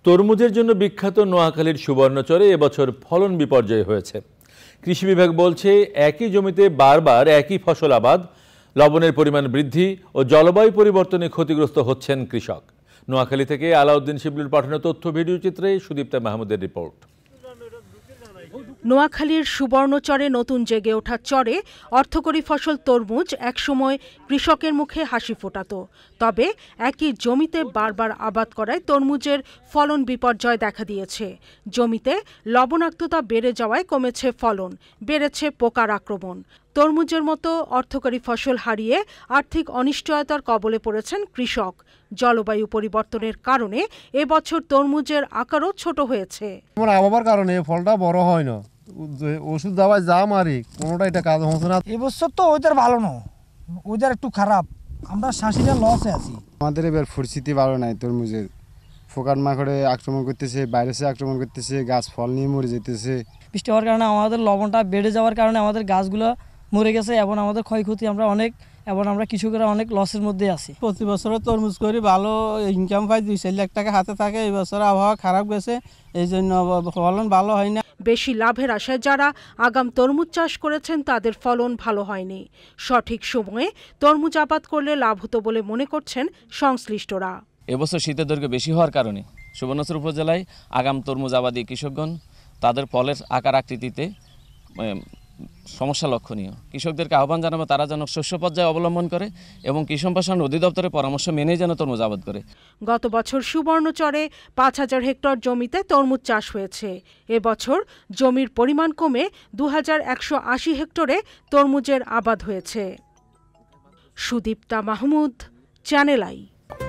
তরমুজের জন্য বিখ্যাত নোয়াখালীর সুবর্ণচরে এবছর ফলন বিপর্যয় হয়েছে। কৃষি বিভাগ বলছে একই জমিতে বারবার একই ফসল আবাদ, লবণের পরিমাণ বৃদ্ধি ও জলবায়ু পরিবর্তনে ক্ষতিগ্রস্ত হচ্ছেন কৃষক। নোয়াখালী থেকে আলাউদ্দিন শিবলুর পাঠানো তথ্য ভিডিও চিত্রে সুদীপ্তা মাহমুদের রিপোর্ট। নোয়াখালীর সুবর্ণচরে নতুন জেগে ওঠা চরে অর্থকরী ফসল তরমুজ একসময় কৃষকের মুখে হাসি ফোটাত। তবে একই জমিতে বারবার আবাদ করায় তরমুজের ফলন বিপর্যয় দেখা দিয়েছে। জমিতে লবণাক্ততা বেড়ে যাওয়ায় কমেছে ফলন, বেড়েছে পোকার আক্রমণ। তরমুজের মতো অর্থকরী ফসল হারিয়ে আর্থিক অনিশ্চয়তার কবলে পড়েছেন কৃষক। জলবায়ু পরিবর্তনের কারণে এবছর তরমুজের আকারও ছোট হয়েছে। আবহাওয়ার কারণে ফলটা বড় হয় না, ওষুধ দাওয়ায় যা মারি কোনোটা এটা কাজ হচ্ছে না। এবছর তো ওয়েদার ভালো না, ওয়েদার একটু খারাপ, আমরা শাঁসিরা লসে আছি। আমাদের এবার পরিস্থিতি ভালো নাই, তরমুজের পোকার মাকড়ে আক্রমণ করতেছে, ভাইরাসে আক্রমণ করতেছে, গাছ ফল নিয়ে মরে যেতেছে। বৃষ্টি হওয়ার কারণে আমাদের লবণটা বেড়ে যাওয়ার কারণে আমাদের গাছগুলো মরে গেছে এবং আমাদের ক্ষয়ক্ষতি আমরা কৃষকেরা অনেক লসের মধ্যে আছি। প্রতি বছর তরমুজ করি ভালো ইনকাম পাই, 2-4 লাখ টাকা হাতে থাকে। এই বছর আবহাওয়া খারাপ গেছে, এই জন্য ফলন ভালো হয় না। বেশি লাভের আশায় যারা আগাম তরমুজ চাষ করেছেন তাদের ফলন ভালো হয়নি। সঠিক সময়ে তরমুজ আবাদ করলে লাভ হতো বলে মনে করছেন সংশ্লিষ্টরা। এবছর শীতের দৈর্ঘ্য বেশি হওয়ার কারণে সুবর্ণচর উপজেলায় আগাম তরমুজ আবাদী কৃষকগণ তাদের ফলের আকার আকৃতিতে সমস্যা লক্ষণীয়। কৃষকদেরকে আহ্বান জানাবো তারা যেন শস্য পর্যায়ে অবলম্বন করে এবং কৃষি সম্প্রসারণ অধিদপ্তরের পরামর্শ মেনে যেন তরমুজ আবাদ করে। গত বছর সুবর্ণচরে 5000 হেক্টর জমিতে তরমুজ চাষ হয়েছে। এবছর জমির পরিমাণ কমে 2180 হেক্টরে তরমুজের আবাদ হয়েছে। Sudipta Mahmud, channel I.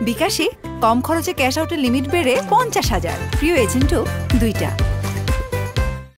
বিকাশে কম খরচে ক্যাশ আউটের লিমিট বেড়ে 50,000, প্রিয় এজেন্টও 2টা।